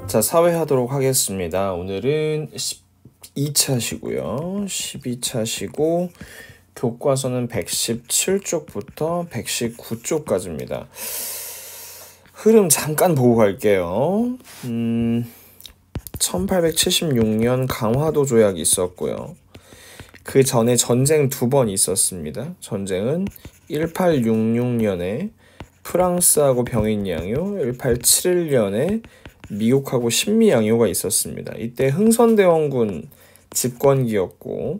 자, 사회하도록 하겠습니다. 오늘은 12차시고요. 12차시고 교과서는 117쪽부터 119쪽까지입니다. 흐름 잠깐 보고 갈게요. 1876년 강화도 조약이 있었고요. 그 전에 전쟁 2번 있었습니다. 전쟁은 1866년에 프랑스하고 병인양요, 1871년에 미국하고 신미양요가 있었습니다. 이때 흥선대원군 집권기였고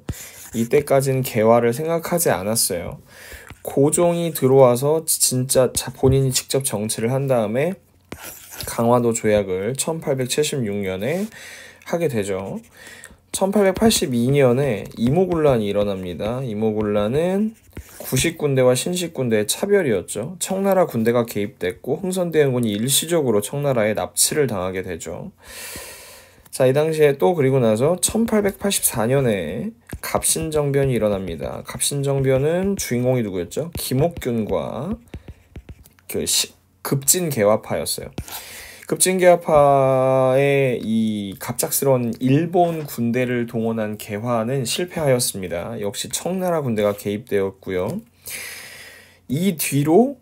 이때까지는 개화를 생각하지 않았어요. 고종이 들어와서 진짜 본인이 직접 정치를 한 다음에 강화도 조약을 1876년에 하게 되죠. 1882년에 이모군란이 일어납니다. 이모군란은 구식군대와 신식군대의 차별이었죠. 청나라 군대가 개입됐고 흥선대원군이 일시적으로 청나라에 납치를 당하게 되죠. 자, 이 당시에 또 그리고 나서 1884년에 갑신정변이 일어납니다. 갑신정변은 주인공이 누구였죠? 김옥균과 급진개화파였어요. 급진개화파의 이 갑작스러운 일본 군대를 동원한 개화는 실패하였습니다. 역시 청나라 군대가 개입되었고요. 이 뒤로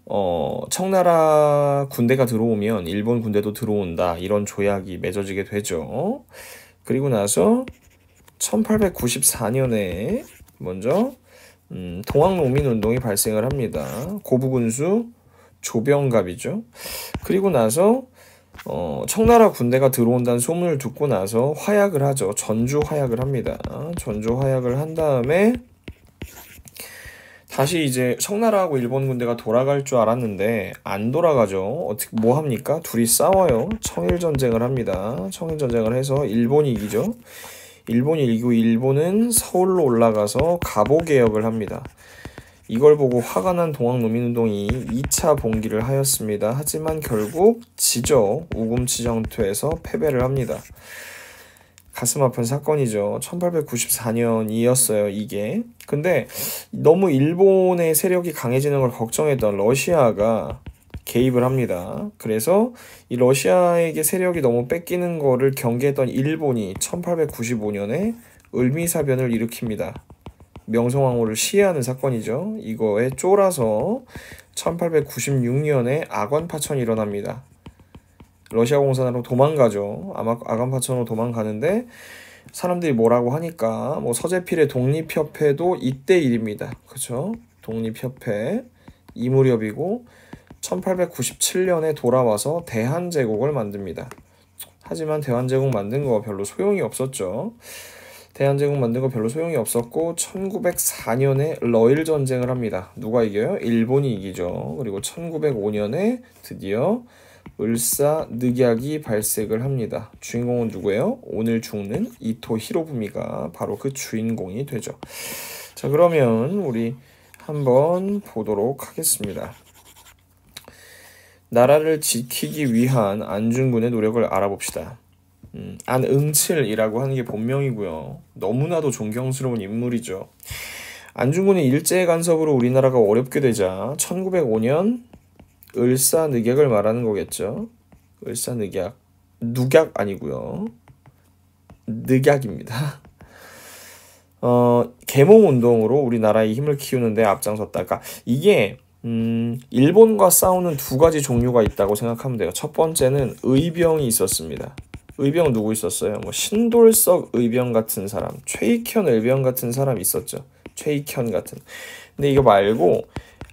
청나라 군대가 들어오면 일본 군대도 들어온다, 이런 조약이 맺어지게 되죠. 그리고 나서 1894년에 먼저 동학농민운동이 발생을 합니다. 고부군수 조병갑이죠. 그리고 나서 청나라 군대가 들어온다는 소문을 듣고 나서 화약을 하죠. 전주 화약을 합니다. 전주 화약을 한 다음에 다시 이제 청나라하고 일본 군대가 돌아갈 줄 알았는데 안 돌아가죠. 어떻게 뭐 합니까? 둘이 싸워요. 청일전쟁을 합니다. 청일전쟁을 해서 일본이 이기죠. 일본이 이기고 일본은 서울로 올라가서 갑오개혁을 합니다. 이걸 보고 화가 난 동학농민운동이 2차 봉기를 하였습니다. 하지만 결국 지죠. 우금치정투에서 패배를 합니다. 가슴 아픈 사건이죠. 1894년이었어요, 이게. 근데 너무 일본의 세력이 강해지는 걸 걱정했던 러시아가 개입을 합니다. 그래서 이 러시아에게 세력이 너무 뺏기는 거를 경계했던 일본이 1895년에 을미사변을 일으킵니다. 명성황후를 시해하는 사건이죠. 이거에 쫄아서 1896년에 아관파천이 일어납니다. 러시아 공산으로 도망가죠. 아관파천으로 도망가는데 사람들이 뭐라고 하니까 뭐 서재필의 독립협회도 이때 일입니다. 그렇죠? 독립협회 이 무렵이고 1897년에 돌아와서 대한제국을 만듭니다. 하지만 대한제국 만든 거 별로 소용이 없었죠. 대한제국 만든 거 별로 소용이 없었고 1904년에 러일 전쟁을 합니다. 누가 이겨요? 일본이 이기죠. 그리고 1905년에 드디어 을사늑약이 발생을 합니다. 주인공은 누구예요? 오늘 죽는 이토 히로부미가 바로 그 주인공이 되죠. 자, 그러면 우리 한번 보도록 하겠습니다. 나라를 지키기 위한 안중근의 노력을 알아봅시다. 안응칠이라고 하는 게 본명이고요. 너무나도 존경스러운 인물이죠. 안중근의 일제 간섭으로 우리나라가 어렵게 되자 1905년 을사늑약을 말하는 거겠죠. 을사늑약, 누약 아니고요. 늑약입니다. 계몽운동으로 우리나라의 힘을 키우는데 앞장섰다. 그러니까 이게 일본과 싸우는 두 가지 종류가 있다고 생각하면 돼요. 첫 번째는 의병이 있었습니다. 의병 누구 있었어요? 뭐 신돌석 의병 같은 사람, 최익현 의병 같은 사람 있었죠. 최익현 같은. 근데 이거 말고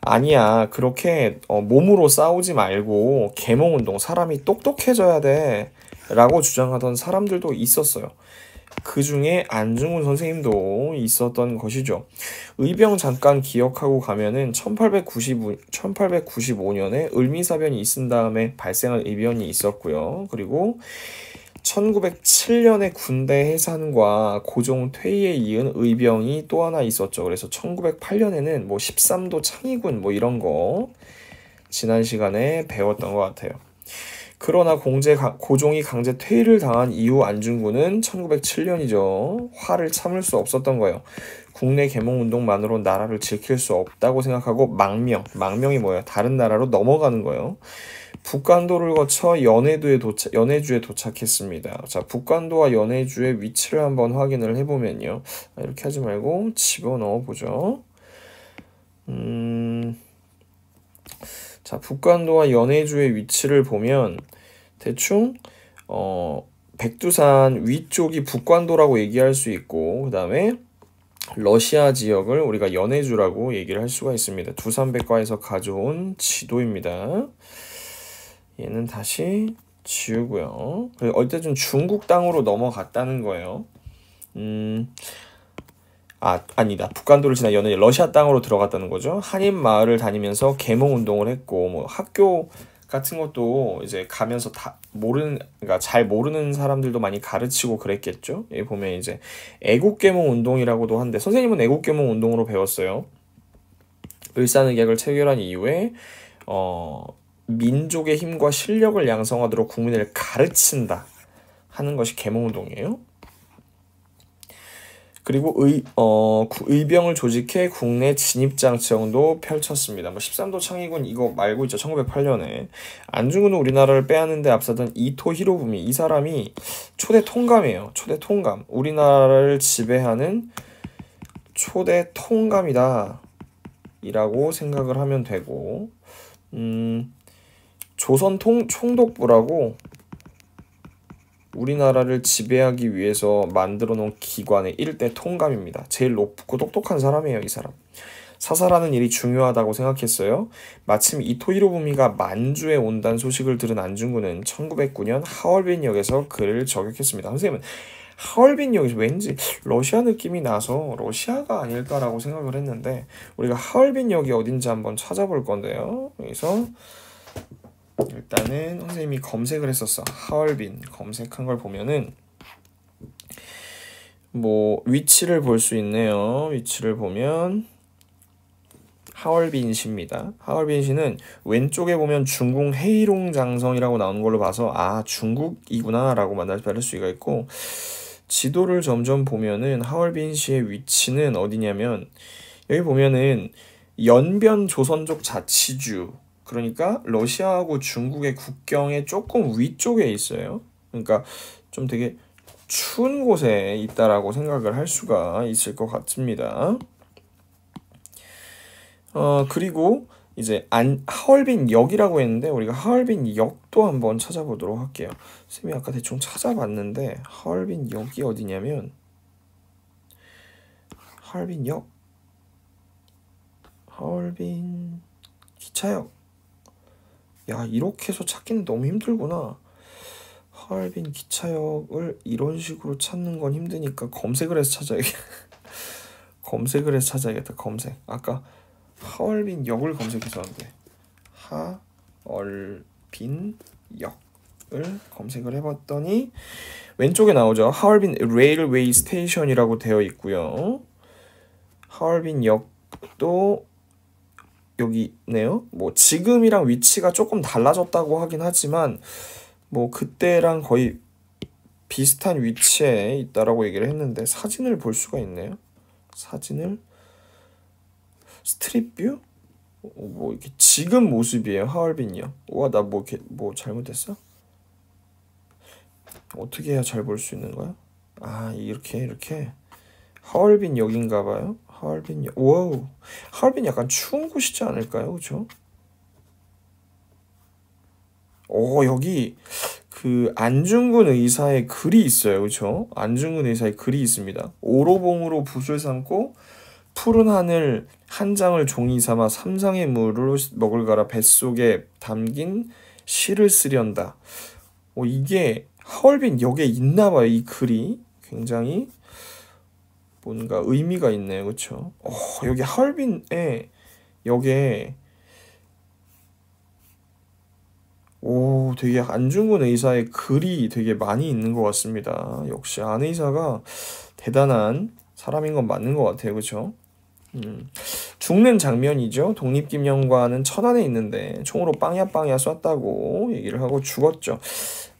아니야, 그렇게 몸으로 싸우지 말고 계몽운동, 사람이 똑똑해져야 돼 라고 주장하던 사람들도 있었어요. 그 중에 안중근 선생님도 있었던 것이죠. 의병 잠깐 기억하고 가면은 1895년에 을미사변이 있은 다음에 발생한 의병이 있었고요. 그리고 1907년에 군대 해산과 고종 퇴위에 이은 의병이 또 하나 있었죠. 그래서 1908년에는 뭐 13도 창의군 뭐 이런 거 지난 시간에 배웠던 것 같아요. 그러나 고종이 강제 퇴위를 당한 이후 안중근은 1907년이죠. 화를 참을 수 없었던 거예요. 국내 계몽운동만으로 나라를 지킬 수 없다고 생각하고 망명이 뭐예요? 다른 나라로 넘어가는 거예요. 북간도를 거쳐 연해주에 도착했습니다. 자, 북간도와 연해주의 위치를 한번 확인을 해보면요. 이렇게 하지 말고 집어넣어 보죠. 자, 북간도와 연해주의 위치를 보면 대충 백두산 위쪽이 북간도라고 얘기할 수 있고, 그 다음에 러시아 지역을 우리가 연해주라고 얘기를 할 수가 있습니다. 두산백과에서 가져온 지도입니다. 얘는 다시 지우고요. 어쨌든 중국 땅으로 넘어갔다는 거예요. 아니다. 북간도를 지나 연해 러시아 땅으로 들어갔다는 거죠. 한인 마을을 다니면서 계몽 운동을 했고, 뭐 학교 같은 것도 이제 가면서 그러니까 잘 모르는 사람들도 많이 가르치고 그랬겠죠. 여기 보면 이제 애국계몽 운동이라고도 한데, 선생님은 애국계몽 운동으로 배웠어요. 을사늑약을 체결한 이후에 민족의 힘과 실력을 양성하도록 국민을 가르친다 하는 것이 계몽운동이에요. 그리고 의병을 조직해 국내 진입장정도 펼쳤습니다. 13도 창의군 이거 말고 있죠. 1908년에 안중근은 우리나라를 빼앗는 데 앞서던 이토 히로부미, 이 사람이 초대 통감이에요. 초대 통감, 우리나라를 지배하는 초대 통감이다 이라고 생각을 하면 되고, 조선 총독부라고 우리나라를 지배하기 위해서 만들어 놓은 기관의 1대 통감입니다. 제일 높고 똑똑한 사람이에요, 이 사람. 사살하는 일이 중요하다고 생각했어요. 마침 이토 히로부미가 만주에 온다는 소식을 들은 안중근은 1909년 하얼빈역에서 그를 저격했습니다. 선생님은 하얼빈역에서 왠지 러시아 느낌이 나서 러시아가 아닐까라고 생각을 했는데, 우리가 하얼빈역이 어딘지 한번 찾아볼 건데요. 여기서 일단은 선생님이 검색을 했었어. 하얼빈 검색한 걸 보면은 뭐 위치를 볼 수 있네요. 위치를 보면 하얼빈시입니다. 하얼빈시는 왼쪽에 보면 중국 헤이롱 장성이라고 나오는 걸로 봐서 중국이구나 라고 만날 수가 있고, 지도를 점점 보면은 하얼빈시의 위치는 어디냐면, 여기 보면은 연변 조선족 자치주, 그러니까 러시아하고 중국의 국경의 조금 위쪽에 있어요. 그러니까 좀 되게 추운 곳에 있다라고 생각을 할 수가 있을 것 같습니다. 그리고 이제 하얼빈역이라고 했는데, 우리가 하얼빈역도 한번 찾아보도록 할게요. 쌤이 아까 대충 찾아봤는데 하얼빈역이 어디냐면, 하얼빈 기차역. 야, 이렇게 해서 찾기는 너무 힘들구나. 하얼빈 기차역을 이런 식으로 찾는 건 힘드니까 검색을 해서 찾아야겠다. 검색을 해서 찾아야겠다. 검색. 아까 하얼빈역을 검색했었는데 하얼빈역을 검색을 해봤더니 왼쪽에 나오죠. 하얼빈 레일웨이 스테이션이라고 되어 있고요. 하얼빈역도 여기 있네요. 뭐 지금이랑 위치가 조금 달라졌다고 하긴 하지만 뭐 그때랑 거의 비슷한 위치에 있다라고 얘기를 했는데, 사진을 볼 수가 있네요. 사진을 스트릿뷰? 뭐 이렇게 지금 모습이에요. 하얼빈이요. 와, 나 뭐 이렇게 뭐 잘못했어? 어떻게 해야 잘 볼 수 있는 거야? 이렇게 하얼빈역인가 봐요. 하얼빈역. 와우. 하얼빈 약간 추운 곳이지 않을까요? 그렇죠? 여기 그 안중근 의사의 글이 있어요. 그렇죠? 안중근 의사의 글이 있습니다. 오로봉으로 붓을 삼고 푸른 하늘 한 장을 종이 삼아 삼상의 물을 먹을 가라 뱃속에 담긴 시를 쓰련다. 이게 하얼빈역에 있나 봐요. 이 글이 굉장히 뭔가 의미가 있네요. 그렇죠? 여기 하얼빈에 역에 되게 안중근 의사의 글이 되게 많이 있는 것 같습니다. 역시 안 의사가 대단한 사람인 건 맞는 것 같아요. 그렇죠? 죽는 장면이죠. 독립기념관은 천안에 있는데 총으로 빵야 쐈다고 얘기를 하고 죽었죠.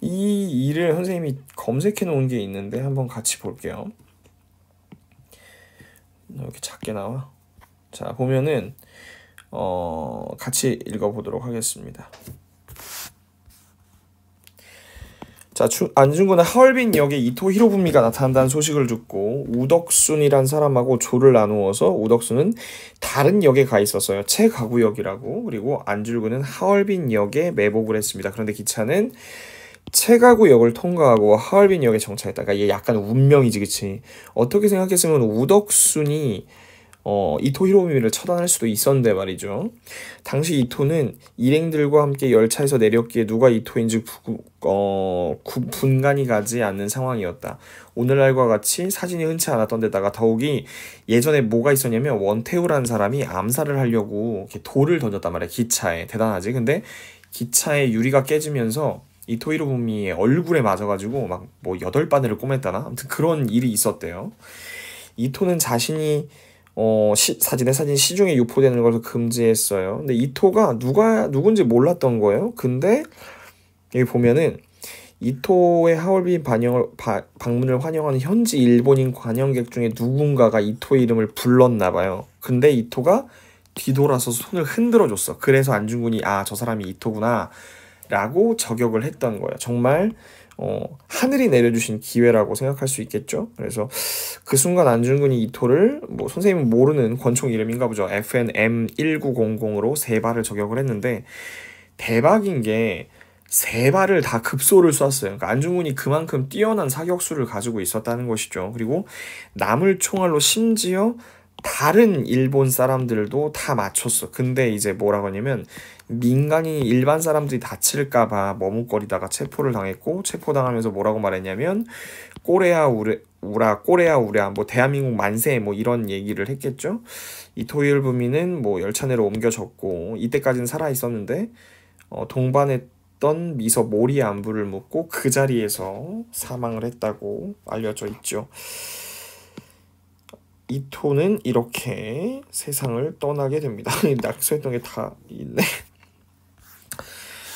이 일을 선생님이 검색해 놓은 게 있는데 한번 같이 볼게요. 이렇게 작게 나와. 자, 보면은 같이 읽어보도록 하겠습니다. 자, 안중근은 하얼빈 역에 이토 히로부미가 나타난다는 소식을 듣고 우덕순이란 사람하고 조를 나누어서 우덕순은 다른 역에 가 있었어요. 채가구역이라고. 그리고 안중근은 하얼빈 역에 매복을 했습니다. 그런데 기차는 채가구역을 통과하고 하얼빈 역에 정차했다. 그러니까 이게 약간 운명이지, 그치? 어떻게 생각했으면 우덕순이 이토 히로부미를 처단할 수도 있었는데 말이죠. 당시 이토는 일행들과 함께 열차에서 내렸기에 누가 이토인지 분간이 가지 않는 상황이었다. 오늘날과 같이 사진이 흔치 않았던 데다가 더욱이 예전에 뭐가 있었냐면 원태우라는 사람이 암살을 하려고 이렇게 돌을 던졌단 말이야. 기차에. 대단하지? 근데 기차의 유리가 깨지면서 이토 히로부미의 얼굴에 맞아가지고 막 뭐 8바늘을 꼬맸다나? 아무튼 그런 일이 있었대요. 이토는 자신이 사진 시중에 유포되는 것을 금지했어요. 근데 이토가 누군지 몰랐던 거예요. 근데 여기 보면은 이토의 하얼빈 방문을 환영하는 현지 일본인 관광객 중에 누군가가 이토의 이름을 불렀나 봐요. 근데 이토가 뒤돌아서 손을 흔들어 줬어. 그래서 안중근이 저 사람이 이토구나 라고 저격을 했던 거예요. 정말 하늘이 내려주신 기회라고 생각할 수 있겠죠. 그래서 그 순간 안중근이 이토를 선생님은 모르는 권총 이름인가 보죠. FNM1900으로 3발을 저격을 했는데 대박인 게 3발을 다 급소를 쐈어요. 그러니까 안중근이 그만큼 뛰어난 사격수를 가지고 있었다는 것이죠. 그리고 남을 총알로 심지어 다른 일본 사람들도 다 맞췄어. 근데 이제 뭐라고 하냐면 민간인 일반 사람들이 다칠까봐 머뭇거리다가 체포를 당했고, 체포당하면서 뭐라고 말했냐면 꼬레아 우랴 뭐 대한민국 만세 뭐 이런 얘기를 했겠죠. 이토 히로부미는 뭐 열차 내로 옮겨졌고 이때까지는 살아 있었는데 동반했던 미소 모리의 안부를 묻고 그 자리에서 사망을 했다고 알려져 있죠. 이토는 이렇게 세상을 떠나게 됩니다. 낙서했던 게 다 있네.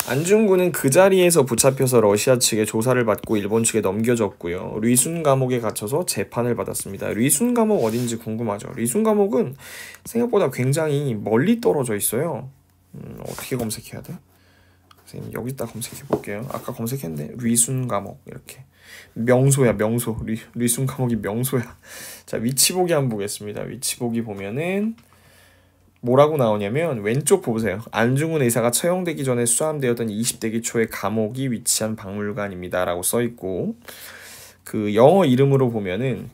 안중근은 그 자리에서 붙잡혀서 러시아 측에 조사를 받고 일본 측에 넘겨졌고요. 리순 감옥에 gat혀서 재판을 받았습니다. 리순 감옥 어딘지 궁금하죠? 리순 감옥은 생각보다 굉장히 멀리 떨어져 있어요. 어떻게 검색해야 돼? 선생님 여기다 검색해 볼게요. 아까 검색했는데 리순 감옥 이렇게 명소야 명소. 리순 감옥이 명소야. 자, 위치 보기 한번 보겠습니다. 위치 보기 보면은 뭐라고 나오냐면 왼쪽 보세요. 안중근 의사가 처형되기 전에 수감되었던 20대기 초의 감옥이 위치한 박물관입니다 라고 써있고, 그 영어 이름으로 보면은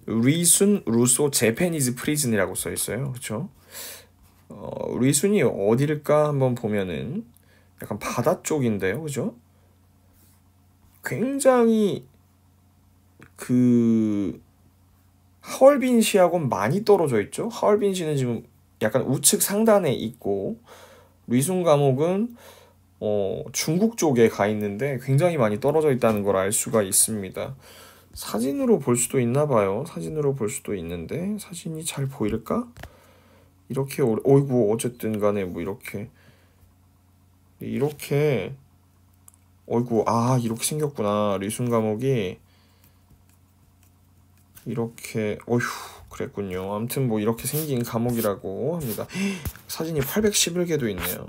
리순 루소 재패니즈 프리즌이라고 써있어요. 그쵸? 리순이 어디일까 한번 보면은 약간 바다 쪽인데요. 그죠? 굉장히 그 하얼빈시하고는 많이 떨어져 있죠. 하얼빈시는 지금 약간 우측 상단에 있고 리순 감옥은 중국 쪽에 가 있는데 굉장히 많이 떨어져 있다는 걸 알 수가 있습니다. 사진으로 볼 수도 있나 봐요. 사진으로 볼 수도 있는데 사진이 잘 보일까? 이렇게 어이구 어쨌든 간에 뭐 이렇게 어이구 이렇게 생겼구나. 리순 감옥이 이렇게 어휴 그랬군요. 아무튼 뭐 이렇게 생긴 감옥이라고 합니다. 사진이 811개도 있네요.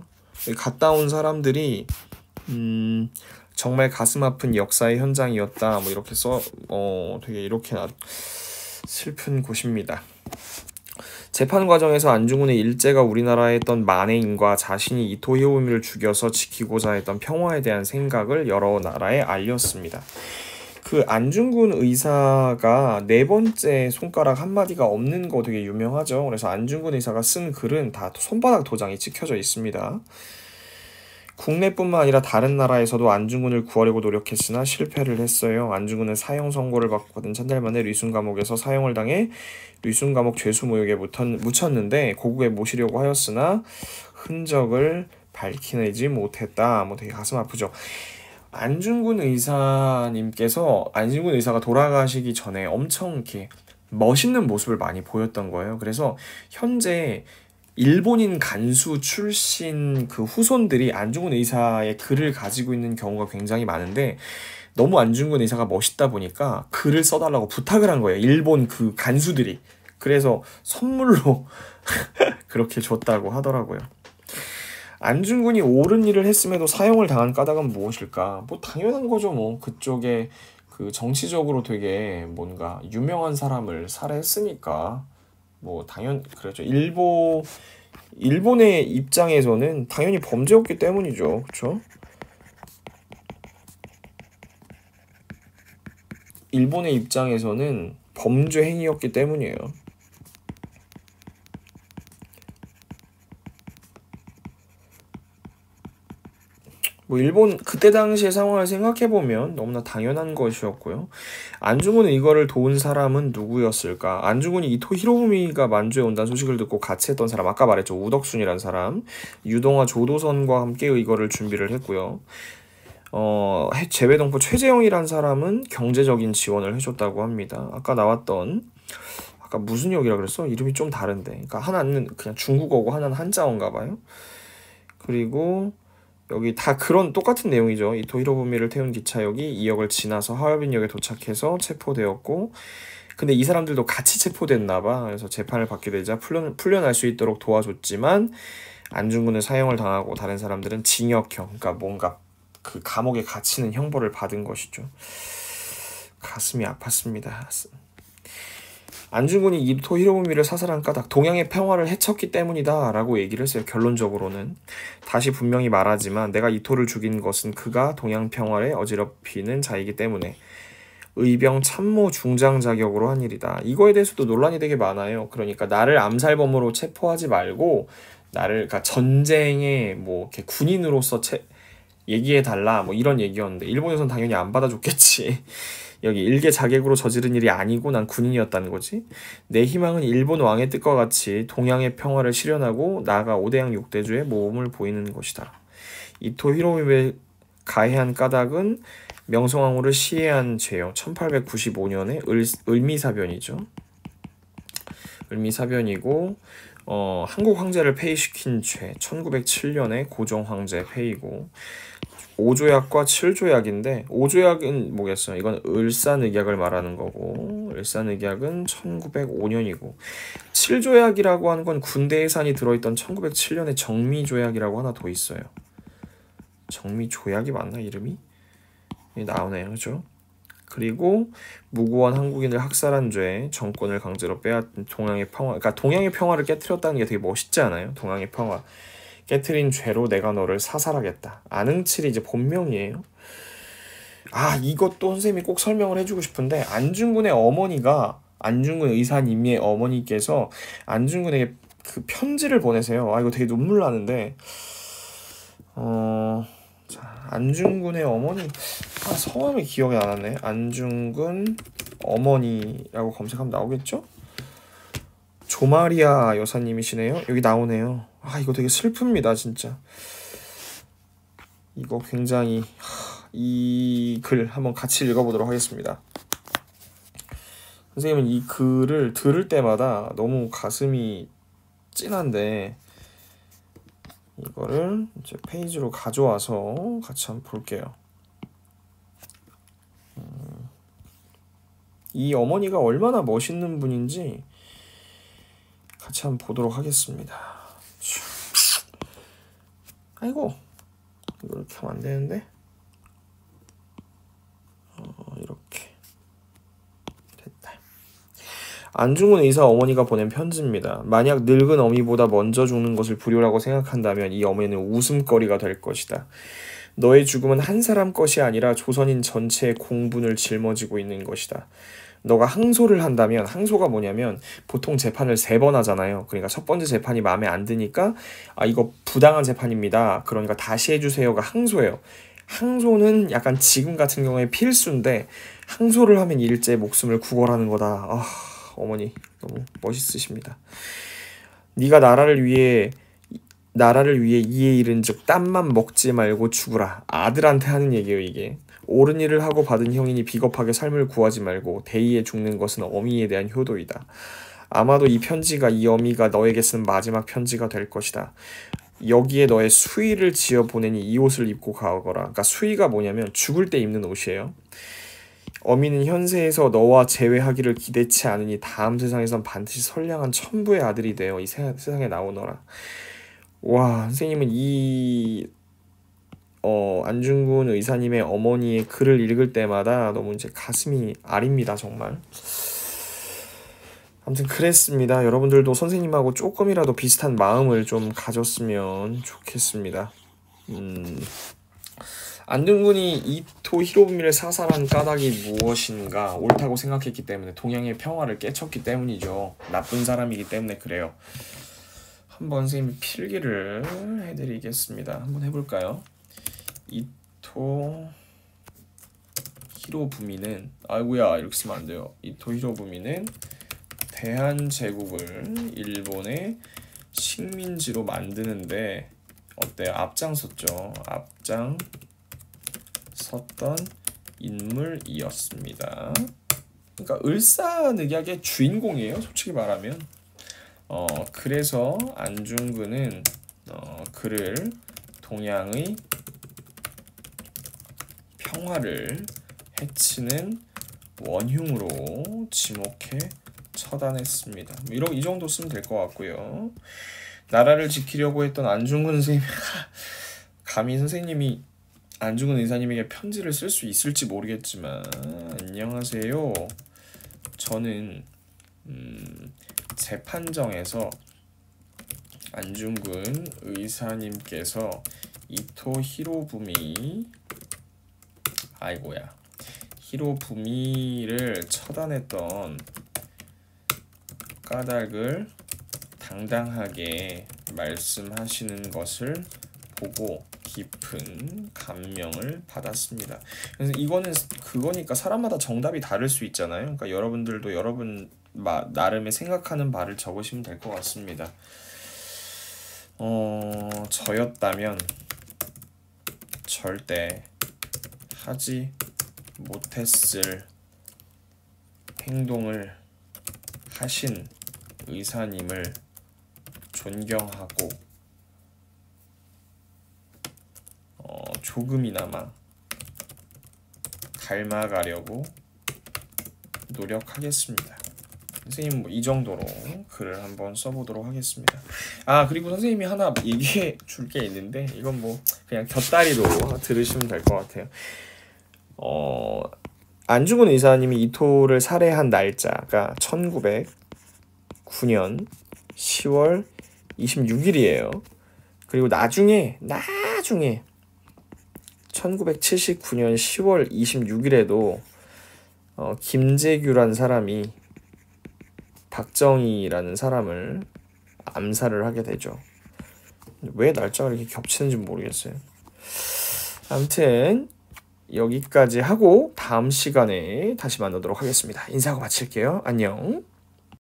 갔다 온 사람들이 정말 가슴 아픈 역사의 현장이었다 뭐 이렇게 되게 이렇게 슬픈 곳입니다. 재판 과정에서 안중근의 일제가 우리나라에 했던 만행과 자신이 이토 히로부미를 죽여서 지키고자 했던 평화에 대한 생각을 여러 나라에 알렸습니다. 그 안중근 의사가 4번째 손가락 한마디가 없는 거 되게 유명하죠. 그래서 안중근 의사가 쓴 글은 다 손바닥 도장이 찍혀져 있습니다. 국내뿐만 아니라 다른 나라에서도 안중근을 구하려고 노력했으나 실패를 했어요. 안중근은 사형 선고를 받고 받은 한 달 만에 리순 감옥에서 사형을 당해 리순 감옥 죄수무역에 묻혔는데 고국에 모시려고 하였으나 흔적을 밝히지 못했다. 뭐 되게 가슴 아프죠. 안중근 의사가 돌아가시기 전에 엄청 이렇게 멋있는 모습을 많이 보였던 거예요. 그래서 현재 일본인 간수 출신 그 후손들이 안중근 의사의 글을 가지고 있는 경우가 굉장히 많은데, 너무 안중근 의사가 멋있다 보니까 글을 써달라고 부탁을 한 거예요. 일본 그 간수들이. 그래서 선물로 그렇게 줬다고 하더라고요. 안중근이 옳은 일을 했음에도 사형을 당한 까닭은 무엇일까? 뭐 당연한 거죠. 뭐 그쪽에 그 정치적으로 되게 뭔가 유명한 사람을 살해했으니까 뭐 그렇죠. 일본의 입장에서는 당연히 범죄였기 때문이죠. 그렇죠? 일본의 입장에서는 범죄 행위였기 때문이에요. 뭐 일본 그때 당시의 상황을 생각해보면 너무나 당연한 것이었고요. 안중근은 이거를 도운 사람은 누구였을까? 안중근이 이토 히로부미가 만주에 온다는 소식을 듣고 같이 했던 사람, 아까 말했죠. 우덕순이란 사람, 유동화 조도선과 함께 이거를 준비를 했고요. 재외동포 최재형이란 사람은 경제적인 지원을 해줬다고 합니다. 아까 무슨 역이라 그랬어? 이름이 좀 다른데. 그러니까 하나는 그냥 중국어고 하나는 한자어인가 봐요. 그리고 여기 다 그런 똑같은 내용이죠. 이토 히로부미를 태운 기차역이 2역을 지나서 하얼빈역에 도착해서 체포되었고, 근데 이 사람들도 같이 체포됐나 봐. 그래서 재판을 받게 되자 풀려날 수 있도록 도와줬지만 안중근은 사형을 당하고 다른 사람들은 징역형, 그러니까 뭔가 그 감옥에 갇히는 형벌을 받은 것이죠. 가슴이 아팠습니다. 안중근이 이토 히로부미를 사살한 까닭 동양의 평화를 해쳤기 때문이다 라고 얘기를 했어요. 결론적으로는. 다시 분명히 말하지만 내가 이토를 죽인 것은 그가 동양 평화를 어지럽히는 자이기 때문에 의병 참모 중장 자격으로 한 일이다. 이거에 대해서도 논란이 되게 많아요. 그러니까 나를 암살범으로 체포하지 말고 그러니까 전쟁에 뭐 이렇게 군인으로서 얘기해달라 뭐 이런 얘기였는데 일본에선 당연히 안 받아줬겠지. 여기 일개 자객으로 저지른 일이 아니고 난 군인이었다는 거지. 내 희망은 일본 왕의 뜻과 같이 동양의 평화를 실현하고 나아가 5대양 6대주의 모험을 보이는 것이다. 이토 히로부미를 가해한 까닭은 명성황후를 시해한 죄요. 1895년에 을미사변이죠. 을미사변이고 한국 황제를 폐위시킨 죄. 1907년에 고종 황제 폐위고 5조약과 7조약인데 5조약은 뭐겠어요? 이건 을사늑약을 말하는 거고 을사늑약은 1905년이고 7조약이라고 하는 건 군대 예산이 들어있던 1907년에 정미조약이라고 하나 더 있어요. 정미조약이 맞나 이름이? 나오네요. 그죠? 그리고 무고한 한국인을 학살한 죄, 정권을 강제로 빼앗은 동양의 평화. 그러니까 동양의 평화를 깨트렸다는 게 되게 멋있지 않아요? 동양의 평화. 깨트린 죄로 내가 너를 사살하겠다. 안흥칠이 이제 본명이에요. 이것도 선생님이 꼭 설명을 해주고 싶은데 안중근의 어머니가 안중근 의사님의 어머니께서 안중근에게 그 편지를 보내세요. 이거 되게 눈물 나는데 자, 안중근의 어머니 성함이 기억이 안 나네. 안중근 어머니라고 검색하면 나오겠죠? 조마리아 여사님이시네요. 여기 나오네요. 이거 되게 슬픕니다 진짜. 이거 굉장히 이 글 한번 같이 읽어보도록 하겠습니다. 선생님은 이 글을 들을 때마다 너무 가슴이 찐한데 이거를 이제 페이지로 가져와서 같이 한번 볼게요. 이 어머니가 얼마나 멋있는 분인지 같이 한번 보도록 하겠습니다. 아이고 이거 이렇게 하면 안 되는데 이렇게 됐다. 안중근 의사 어머니가 보낸 편지입니다. 만약 늙은 어미보다 먼저 죽는 것을 불효라고 생각한다면 이 어머니는 웃음거리가 될 것이다. 너의 죽음은 한 사람 것이 아니라 조선인 전체의 공분을 짊어지고 있는 것이다. 너가 항소를 한다면, 항소가 뭐냐면 보통 재판을 3번 하잖아요. 그러니까 첫 번째 재판이 마음에 안 드니까 이거 부당한 재판입니다. 그러니까 다시 해주세요가 항소예요. 항소는 약간 지금 같은 경우에 필수인데 항소를 하면 일제의 목숨을 구걸하는 거다. 어머니 너무 멋있으십니다. 네가 나라를 위해 이에 이른즉 땀만 먹지 말고 죽으라. 아들한테 하는 얘기예요 이게. 옳은 일을 하고 받은 형이니 비겁하게 삶을 구하지 말고 대의에 죽는 것은 어미에 대한 효도이다. 아마도 이 편지가 이 어미가 너에게 쓴 마지막 편지가 될 것이다. 여기에 너의 수의를 지어 보내니 이 옷을 입고 가거라. 그러니까 수의가 뭐냐면 죽을 때 입는 옷이에요. 어미는 현세에서 너와 재회하기를 기대치 않으니 다음 세상에선 반드시 선량한 천부의 아들이 되어 이 세상에 나오너라. 와, 선생님은 이 안중근 의사님의 어머니의 글을 읽을 때마다 너무 이제 가슴이 아립니다, 정말. 아무튼 그랬습니다. 여러분들도 선생님하고 조금이라도 비슷한 마음을 좀 가졌으면 좋겠습니다. 안중근이 이토 히로부미를 사살한 까닭이 무엇인가? 옳다고 생각했기 때문에, 동양의 평화를 깨쳤기 때문이죠. 나쁜 사람이기 때문에 그래요. 한번 선생님이 필기를 해드리겠습니다. 한번 해볼까요? 이토 히로부미는, 아이고야, 이렇게 쓰면 안 돼요. 이토 히로부미는 대한제국을 일본의 식민지로 만드는데 어때요? 앞장섰죠. 앞장섰던 인물이었습니다. 그러니까 을사늑약의 주인공이에요, 솔직히 말하면. 그래서 안중근은 그를 동양의 평화를 해치는 원흉으로 지목해 처단했습니다. 이 정도 쓰면 될 것 같고요. 나라를 지키려고 했던 안중근 선생님, 감히 선생님이 안중근 의사님에게 편지를 쓸 수 있을지 모르겠지만, 안녕하세요. 저는 재판정에서 안중근 의사님께서 이토 히로부미를 처단했던 까닭을 당당하게 말씀하시는 것을 보고 깊은 감명을 받았습니다. 그래서 이거는 그거니까 사람마다 정답이 다를 수 있잖아요. 그러니까 여러분들도 여러분 나름의 생각하는 바를 적으시면 될 것 같습니다. 저였다면 절대 하지 못했을 행동을 하신 의사님을 존경하고 조금이나마 닮아가려고 노력하겠습니다. 선생님 이 정도로 글을 한번 써보도록 하겠습니다. 그리고 선생님이 하나 얘기해 줄 게 있는데 이건 그냥 곁다리로 들으시면 될 것 같아요. 안중근 의사님이 이토를 살해한 날짜가 1909년 10월 26일이에요. 그리고 나중에 1979년 10월 26일에도 김재규란 사람이 박정희라는 사람을 암살을 하게 되죠. 왜 날짜가 이렇게 겹치는지 모르겠어요. 아무튼 여기까지 하고 다음 시간에 다시 만나도록 하겠습니다. 인사하고 마칠게요. 안녕.